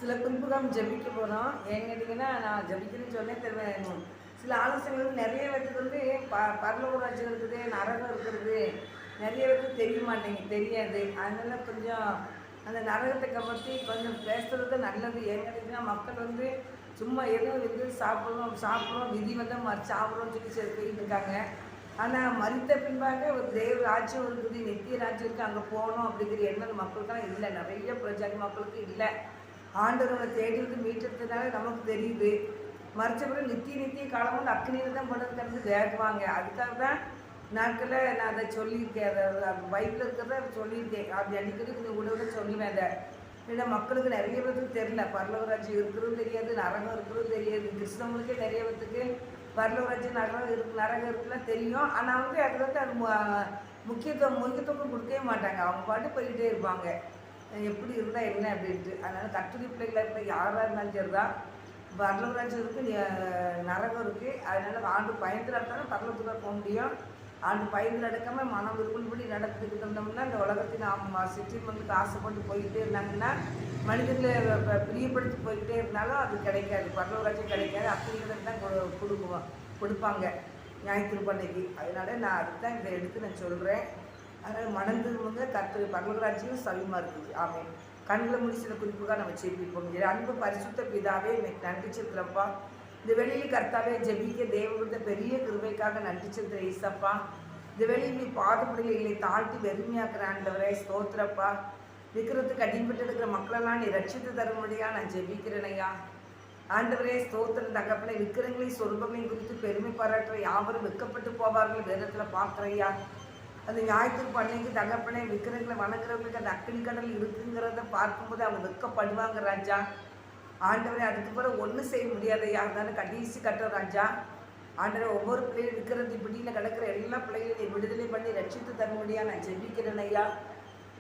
சில குறிப்புகள் ஜெபிக்க போகிறோம். ஏன்னு கேட்டிங்கன்னா, நான் ஜெபிக்கிறேன்னு சொன்னே தெரியும். சில ஆலோசனைகள் நிறைய பேத்துக்கு வந்து பரலோக ராஜ்யம் இருக்குது, நரகம் இருக்கிறது, நிறைய பேருக்கு தெரிய மாட்டேங்குது, தெரியாது. அதனால கொஞ்சம் அந்த நரகத்தை பற்றி கொஞ்சம் பேசுகிறது நல்லது. ஏன்னு கேட்டிங்கன்னா, மக்கள் வந்து சும்மா ஏதோ வந்து சாப்பிட்றோம் சாப்பிட்றோம் விதி வந்து சாப்பிட்றோம்னு சொல்லி போயிட்டு இருக்காங்க. ஆனால் மரித்த பின்பாக ஒரு தேவ ராஜ்யம் இருக்குது, நித்திய ராஜ்யம் இருக்குது, அங்கே போகணும் அப்படிங்கிற எண்ணம் மக்களுக்கெல்லாம் இல்லை. நிறைய பிரஜாதி மக்களுக்கு இல்லை. ஆண்டவரை தேடிட்டு மீட்டதுனால நமக்கு தெரியுது. மறைச்சப்பறம் நித்திய காலம் வந்து அக்னியில் தான் பண்ணது கடந்து வேகுவாங்க. அதுக்காக தான் நாட்களில் நான் அதை சொல்லியிருக்கேன். அதை பைபிள் இருக்கிறத சொல்லியிருக்கேன். அப்படி அடிக்கடி கொஞ்சம் விட சொல்லுவேன். அதை ஏன்னா மக்களுக்கு நிறைய பேருக்கு தெரியல. பரலோகராட்சியம் இருக்கிறதும் தெரியாது, நரகம் இருக்கிறதும் தெரியாது. கிறிஸ்தவங்களுக்கே நிறைய பேருக்கு பரலோகராட்சியம் நரகம் இருக்குலாம் தெரியும். ஆனால் வந்து அது வந்து அது முக்கியத்துவம் கொடுக்கவே மாட்டாங்க. அவங்க பாட்டு போய்கிட்டே இருப்பாங்க, எப்படி இருந்தால் என்ன அப்படின்ட்டு. அதனால் கட்டுரை பிள்ளைகளாக இருக்க யாராக இருந்தாலும் சரி தான், பரலோகராஜ்யம் இருக்குது, நரகம் இருக்குது. அதனால் ஆண்டு பயந்து நடத்தாலும் பரலோகத்துக்கு போக முடியும். ஆண்டு பயந்து நடக்காமல் மனம் விரும்பும்படி நடந்துக்கிட்டு இருந்தோம்னா இந்த உலகத்தின் சிற்றின்பங்களுக்கு ஆசைப்பட்டு போய்கிட்டே இருந்தாங்கன்னா, மனிதர்களை பிரியப்படுத்தி போய்கிட்டே இருந்தாலும் அது கிடைக்காது, பரலோகராஜ்யம் கிடைக்காது. அப்படிங்கிறது தான் கொடுப்பாங்க ஞாயிற்றுப்பண்ணைக்கு. அதனால் நான் அதுக்கு தான் இதை எடுத்து நான் சொல்கிறேன். அதனால் மணந்துவங்க பரலோகராஜ்யம் சவியமாக இருக்குது. ஆமாம். கண்களை முடி சில குறிப்புக்காக நம்ம ஜெபிப்போம். அன்பு பரிசுத்த பிதாவே, இன்னைக்கு நன்றி செலுத்துறப்பா. இந்த வெளியில் கர்த்தாவே ஜெபிக்க தேவ கொடுத்த பெரிய கிருபைக்காக நன்றி செலுத்துற ஈசப்பா. இந்த வெளியில் நீ பாடுபடுகளை தாழ்த்தி வெறுமையாக்குற ஆண்டவரே ஸ்தோத்திரப்பா. விற்கிறதுக்கு அடிபட்டு இருக்கிற மக்களெல்லாம் நீ ரட்சித்து தரும்படியா நான் ஜெபிக்கிறேனையா. ஆண்டவரே ஸ்தோத்திரம் தகப்பனை. விற்கிறங்களையும் சொருபங்களையும் குறித்து பெருமை பாராட்டுற யாவரும் வெட்கப்பட்டு போவார்கள் வேதத்தில் பார்க்குறையா. அந்த ஞாயிற்றுப்பண்ணைக்கு தகப்பனை விற்கிறவங்களை வணங்குறவங்களுக்கு அந்த அக்கினி கடல் இருக்குங்கிறத பார்க்கும்போது அவங்க வெட்கப்படுவாங்க ராஜா. ஆண்டவரை அதுக்கு பிறகு ஒன்றும் செய்ய முடியாதையா. அதனால கடைசி கட்டுற ராஜா. ஆண்டவரை ஒவ்வொரு பிள்ளைகளும் விற்கிறது பிடியில் கிடக்கிற எல்லா பிள்ளைகளையும் நீ விடுதலை பண்ணி ரட்சித்து தரும்படியா நான் ஜெபிக்கிறேன் ஐயா.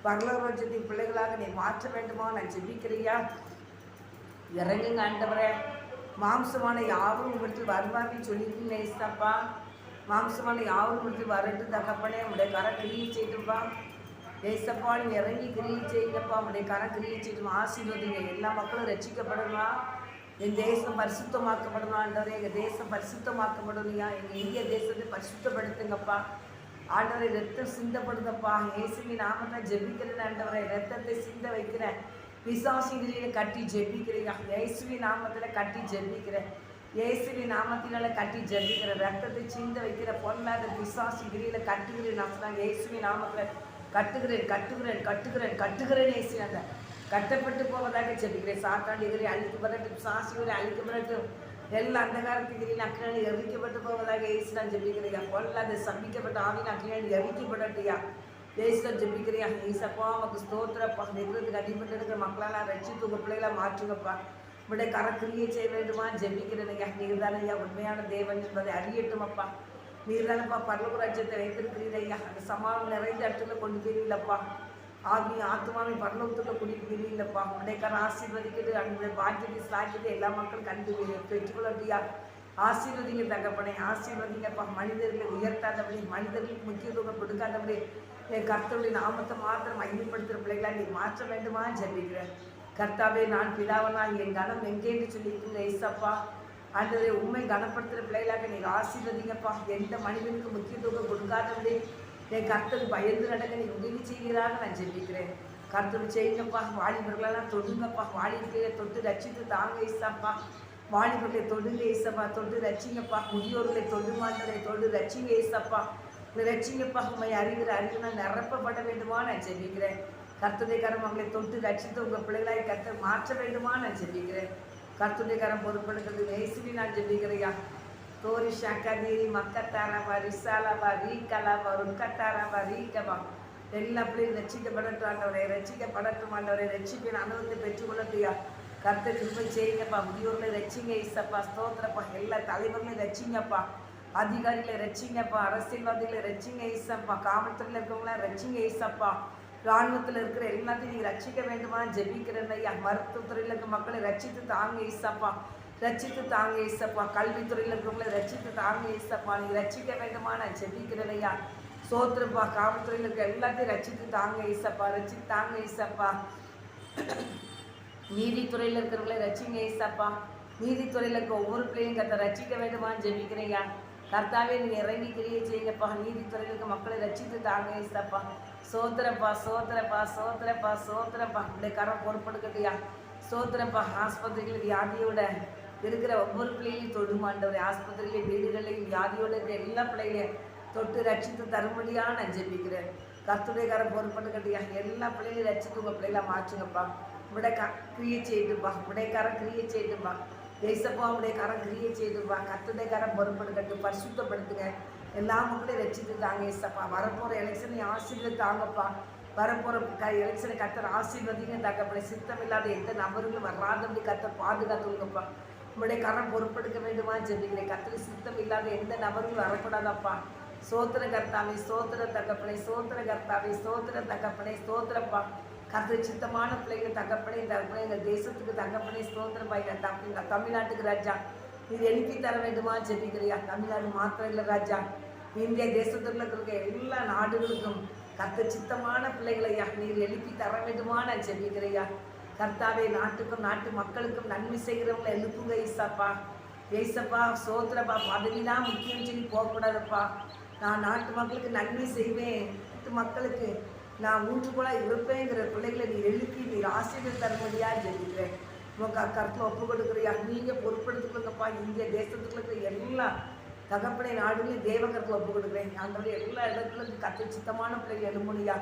பரலோகத்தின் பிள்ளைகளாக நீ மாற்ற வேண்டுமா நான் ஜெபிக்கிறையா. இறங்குங்க ஆண்டவரே. மாம்சமான யாரும் உங்களுக்கு வருவார்கள் சொல்லியிருக்கீங்க ஏசப்பா. மாம்சமான யாரும் முடித்து வரட்டு தகப்பனே. உடைய கரை கிரியை செய்துப்பா ஏசப்பா. நீ இறங்கி கிரியை செய்யுங்கப்பா. உடைய கரை கிரியை செய்யும் ஆசீர்வதிங்க. எல்லா மக்களும் ரட்சிக்கப்படணுமா. என் தேசம் பரிசுத்தமாக்கப்படணும்ன்றவரே. எங்கள் தேசம் பரிசுத்தமாக்கப்படணுயா. எங்கள் இந்திய தேசத்தை பரிசுத்தப்படுத்துங்கப்பா. ஆண்டவரை ரத்தம் சிந்தப்படுதப்பா. இயேசுவின் நாமத்தை ஜெபிக்கிறேன் ஆண்டவரை. ரத்தத்தை சிந்த வைக்கிறேன். பிசாசிகளை கட்டி ஜெபிக்கிறேன். இயேசுவின் நாமத்தில் கட்டி ஜெபிக்கிறேன். இயேசுவின் நாமத்தினால கட்டி ஜெபிக்கிற ரத்தத்தை சிந்த வைக்கிற பொல்லாத பிசாசு கிரியில கட்டுகிறேன். நான் சொன்னாங்க இயேசுவின் நாமத்தில் கட்டுகிறேன் இயேசு. அந்த கட்டப்பட்டு போவதாக ஜெபிக்கிறேன். சாத்தாண்டி கிரி அழிக்கப்படட்டும், பிசாசு கிரி அழிக்கப்படட்டும், எல்லா அந்தகாரத்து கிரியில் அக்கினால் எரிக்கப்பட்டு போவதாக இயேசு நான் ஜெபிக்கிறையா. பொல்லாத சபிக்கப்பட்ட ஆவின் அக்கினால் எரிக்கப்படட்டியா இயேசு நான் ஜெபிக்கிறியா. ஈசப்பா உமக்கு ஸ்தோத்திரப்பா. நெருக்கிறதுக்கு அடிபட்டு இருக்கிற மக்களால் ரட்சித்து உங்கள் பிள்ளைகளாக மாற்றுங்கப்பா. உடைய கரக்கிரியை செய்ய வேண்டுமா ஜெபிக்கிறேனையா. நீர் தானையா உண்மையான தேவன் என்பதை அறியட்டும் அப்பா. நீர் தானப்பா பரலோக ராஜ்யத்தை வைத்திருக்கிறீரையா. அந்த சமாளம் நிறைந்த இடத்துல கொண்டு போயிருந்தப்பா. ஆத்மாவை பரலோகத்தில் கூட்டிட்டு போயிருந்தப்பா. உடைய கரை ஆசீர்வதிக்கிட்டு அந்த பாக்கியத்தை சாக்கிட்டு எல்லா மக்களும் கண்டு பெற்றுக்கொள்ளட்டியா. ஆசீர்வதிங்க தகப்பனை. ஆசீர்வதிங்கப்பா. மனிதர்களை உயர்த்தாதபடி, மனிதர்களுக்கு முக்கியத்துவம் கொடுக்காதபடி என் கர்த்தருடைய நாமத்தை மாத்திரம் மையப்படுத்துகிற பிள்ளைகளா நீ மாற்ற வேண்டுமா ஜெபிக்கிறேன். கர்த்தாவே நான் பிதாவனால் என் கனம் எங்கேன்னு சொல்லியிருக்கீங்க ஏசப்பா. ஆண்டவரே உண்மை கனப்படுத்துகிற பிள்ளைகளாக நீங்கள் ஆசீர்வதிங்கப்பா. எந்த மனிதனுக்கு முக்கியத்துவம் கொடுக்காதபடி என் கர்த்தருக்கு பயந்து நடக்க நீ உதவி செய்கிறான்னு நான் ஜெபிக்கிறேன். கர்த்தர் செய்யுங்கப்பா. வாலிபர்களெல்லாம் தொடுங்கப்பா. வாலிபர்களை தொட்டு ரட்சித்து தாங்க ஏசப்பா. வாலிபர்களை தொடுங்க ஏசப்பா. தொட்டு ரட்சிங்கப்பா. முதியோர்களை தொடு மாட்டதை தொடு ரட்சிங்க ஏசப்பா. இந்த ரட்சிங்கப்பா. உண்மை அறிவினால் நிரப்பப்பட வேண்டுமா நான் ஜெபிக்கிறேன். கர்த்தருடைய கரம் அவங்களை தொட்டு ரட்சித்து உங்கள் பிள்ளைகளாய் கர்த்தர் மாற்ற வேண்டுமா நான் ஜெபிக்கிறேன். கர்த்தருடைய கரம் பொறுப்படுகிறது இயேசுவி நான் ஜெபிக்கிறையா. தோரி ஷக்கதீரி மக்கத்தாரவா ரிசாலவா ரீகலவா ருக்கத்தாரவா ரீகவா. எல்லா பிள்ளையும் ரட்சிக்கப்படட்டும் ஆண்டவரை. ரட்சிக்கப்படட்டும் ஆண்டவரை. ரட்சிப்பின் அனுபவத்தை பெற்றுக்கொள்ளட்டியா. கர்த்தர் கிருபை செய்யுங்கப்பா. முதியோர்களை ரட்சிங்க ஈசப்பா. ஸ்தோத்திரப்பா. எல்லா தலைவர்களையும் ரட்சிங்கப்பா. அதிகாரிகளை ரட்சிங்கப்பா. அரசியல்வாதிகளை ரட்சிங்க ஈசப்பா. காவல்துறையில் இருக்கவங்களாம் ரட்சிங்க ஈசப்பா. இராணுவத்தில் இருக்கிற எல்லாத்தையும் நீங்கள் ரட்சிக்க வேண்டுமா ஜெபிக்கிறேன் ஐயா. மருத்துவத்துறையில் இருக்க மக்களை ரட்சித்து தாங்க ஈசப்பா. ரட்சித்து தாங்க ஈசப்பா. கல்வித்துறையில் இருக்கிறவங்களை ரட்சித்து தாங்க ஈசப்பா. நீங்கள் ரட்சிக்க வேண்டுமா நான் ஜெபிக்கிறேன் ஐயா. சோத்திரப்பா. காவல்துறையில் இருக்க எல்லாத்தையும் ரட்சித்து தாங்க ஈசப்பா. ரட்சித்து தாங்க ஈசப்பா. நீதித்துறையில் இருக்கிறவங்களை ரட்சிங்க ஏசப்பா. நீதித்துறையில் இருக்க ஒவ்வொரு பிள்ளையும் கத்த ரட்சிக்க வேண்டுமான்னு ஜெபிக்கிறீங்க. கர்த்தாவே நீங்கள் இறங்கி கிரியை செய்யுங்கப்பா. நீதித்துறையில் இருக்க மக்களை ரட்சித்து தாங்க ஏசப்பா. சோத்திரப்பா சோத்திரப்பா சோத்திரப்பா சோத்திரப்பா. இப்படி கரம் பொறுப்படுக்கட்டியா. சோத்திரப்பா. ஆஸ்பத்திரிகள் வியாதியோட இருக்கிற ஒவ்வொரு பிள்ளைகளையும் தொடுமாண்டவர். ஆஸ்பத்திரிகளையும் வீடுகளையும் வியாதியோட இருக்கிற எல்லா பிள்ளைகளையும் தொட்டு ரட்சித்து தரும்படியா நான் ஜெபிக்கிறேன். கர்த்தருடைய கரம் பொறுப்படுக்கட்டியா. எல்லா பிள்ளைகளையும் ரட்சித்து உங்கள் பிள்ளைகளை மாற்றுங்கப்பா. உடைய கிரியை செய்துப்பா. உடைய கரம் கிரியை செய்துப்பா. ஏசப்பா உடைய கரம் கிரியை செய்துப்பா. கர்த்தருடைய கரம் பொறுப்படுக்கட்டு. பரிசுத்தப்படுத்துங்க. எல்லா மக்களையும் ரட்சித்து தாங்க ஏசப்பா. வரப்போகிற எலெக்ஷனை ஆசீர்வதி தாங்கப்பா. வரப்போகிற எலெக்ஷனை கர்த்தர் ஆசீர்வதிங்க தகப்படி. சித்தம் இல்லாத எந்த நபர்களும் வராதபடி கர்த்தர் பாதுகாத்துங்கப்பா. உங்களுடைய கரம் பொறுப்பெடுக்க வேண்டுமா ஜெபிக்கிறேன். கர்த்தர் சித்தம் இல்லாத எந்த நபர்களும் வரக்கூடாதப்பா. சோத்திர கர்த்தாவே சோத்திர தகப்பனை சோத்திர கர்த்தாவே சோத்திர தகப்பனை சோத்திரப்பா. கர்த்தர் சித்தமான பிள்ளைகள் தகப்பனை தகப்பனை எங்கள் தேசத்துக்கு தகப்பனை ஸ்தோத்திரப்பா. எங்கள் தமிழ்நாட்டுக்கு ராஜா நீர் எழுப்பி தர வேண்டுமா ஜெபிக்கிறியா. தமிழ்நாடு மாத்திரம் இல்லை ராஜா, இந்திய தேசத்தில் இருக்கிற எல்லா நாடுகளுக்கும் கர்த்தர் சித்தமான பிள்ளைகளையா நீர் எழுப்பி தர வேண்டுமா நான் ஜெபிக்கிறியா. கர்த்தாவே நாட்டுக்கும் நாட்டு மக்களுக்கும் நன்மை செய்கிறவங்களை எழுப்புங்க ஏசப்பா. ஏசப்பா சோத்திரப்பா. பதவிதான் முக்கியம் சொல்லி போகக்கூடாதுப்பா. நான் நாட்டு மக்களுக்கு நன்மை செய்வேன், நாட்டு மக்களுக்கு நான் ஊற்றுக்கோளாக இருப்பேங்கிற பிள்ளைகளை நீ எழுப்பி நீர் ஆசீர்வாதம் தரும்படியா ஜெபிக்கிறேன். உங்கள் கருத்தில் ஒப்பு கொடுக்குறியா. நீங்கள் பொறுப்படுத்திக்கொள்ளுங்கப்பா. இந்திய தேசத்துக்குள்ள இருக்கிற எல்லா தகப்பனை நாடுகளையும் தேவகரத்தில் ஒப்பு கொடுக்குறேன். அந்த எல்லா இடத்துலையும் கர்த்தர் சித்தமான பிள்ளைகள் எழும்புனியா.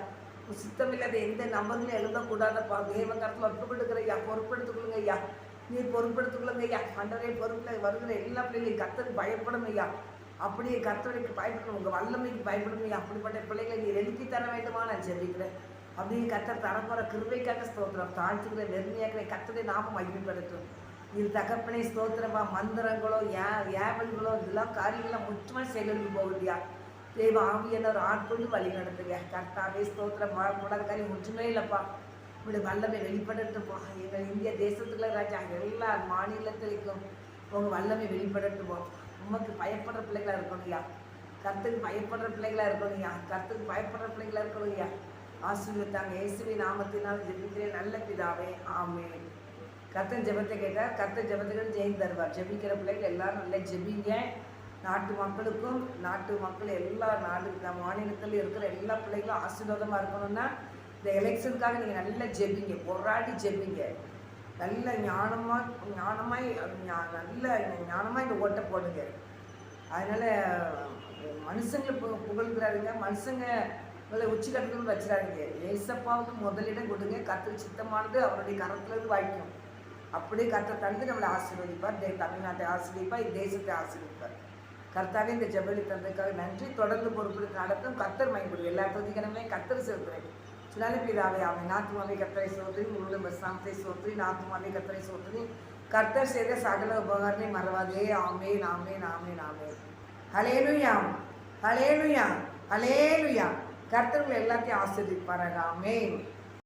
சித்தம் இல்லாத எந்த நம்பர்களும் எழுதக்கூடாதப்பா. தேவகரத்தில் ஒப்பு கொடுக்குறையா. பொறுப்படுத்திக்கொள்ளுங்க ஐயா. நீர் பொறுப்படுத்திக்கொள்ளுங்க ஐயா. அன்றரை பொறுப்பில் வருகிற எல்லா பிள்ளைகளையும் கர்த்தருக்கு பயப்படும் ஐயா. அப்படியே கர்த்தருக்கு பயப்படணும். உங்கள் வல்லமைக்கு பயப்படணும். அப்படிப்பட்ட பிள்ளைகளை நீர் எழுப்பி தர வேண்டுமா நான் ஜெபிக்கிறேன். அப்படியே கர்த்தர் தரப்போகிற கிருபைக்காக ஸ்தோத்திரம். தாழ்த்துக்கிற வெறுமையாக்கிற கர்த்தரை நாம மகிமைப்படுத்தும். இது தகப்பனை ஸ்தோத்திரமா. மந்திரங்களோ ஏவல்களோ இதெல்லாம் காரியங்களாம் முற்றுமா செயலுக்கு போகுதியா. தெய்வ ஆவியானவர் ஆட்கொண்டு வழி நடத்துங்க. கர்த்தாவே ஸ்தோத்திரம். கூடாத காரியம் முற்றுமே இல்லைப்பா. இப்படி வல்லமை வெளிப்படட்டுப்பா. எங்கள் இந்திய தேசத்துக்குள்ள ராஜா எல்லா மாநிலத்திற்கும் உங்கள் வல்லமை வெளிப்படட்டுப்போ. உமக்கு பயப்படுற பிள்ளைகளாக இருக்கணும்யா. கர்த்தருக்கு பயப்படுற பிள்ளைகளாக இருக்கணும்யா. கர்த்தருக்கு பயப்படுற பிள்ளைகளாக இருக்கணும்யா. ஆசீர்வதித்தாங்க. இயேசுவின் நாமத்தினால் ஜெபிக்கிறேன் நல்ல பிதாவே, ஆமென். கர்த்தர் ஜெபத்தை கேட்டால் கர்த்தர் ஜெபத்துக்கு ஜெயம் தருவார். ஜெபிக்கிற பிள்ளைகள் எல்லாரும் நல்லா ஜெபிங்க. நாட்டு மக்களுக்கும் நாட்டு மக்கள் எல்லா மாநிலத்தில் இருக்கிற எல்லா பிள்ளைகளும் ஆசீர்வாதமாக இருக்கணும்னா இந்த எலெக்ஷனுக்காக நீங்கள் நல்லா ஜெபிங்க. போராடி ஜெபிங்க. நல்ல ஞானமாக இந்த ஓட்டை போடுங்க. அதனால் மனுஷங்களை புகழ்கிறாருங்க. மனுஷங்க உச்சி கட்டணும்னு வச்சுறாருங்க. ஏசப்பாவுக்கு முதலிடம் கொடுங்க. கர்த்தர் சித்தமானது அவருடைய கரத்துலேருந்து வாய்க்கும். அப்படியே கர்த்தர் தந்து நம்மளை ஆசீர்வதிப்பார். தமிழ்நாட்டை ஆசீர்வதிப்பார். தேசத்தை ஆசீர்வதிப்பார். கர்த்தாவே இந்த ஜெபலி தந்ததுக்காக நன்றி. தொடர்ந்து பொறுப்பு நடத்தும். கர்த்தர் மயப்படுது. எல்லா துதிக்கணுமே கர்த்தர் செலுத்துறேன். சுனாலி பிதாவே ஆமென். நாத்துமாவே கர்த்தரை சோதரி. உங்களுடைய பஸ்தாமத்தை சோதரி. நாத்துமாவே கர்த்தரை சோதரி. கர்த்தர் செய்த சகல உபகாரத்தை மறவாதே. ஆமென் ஆமென் ஆமென் ஆமென். ஹல்லேலூயா ஹல்லேலூயா ஹல்லேலூயா. கர்த்தர்கள் எல்லாத்தையும் ஆசீர்வதிப்பாராக. ஆமென்.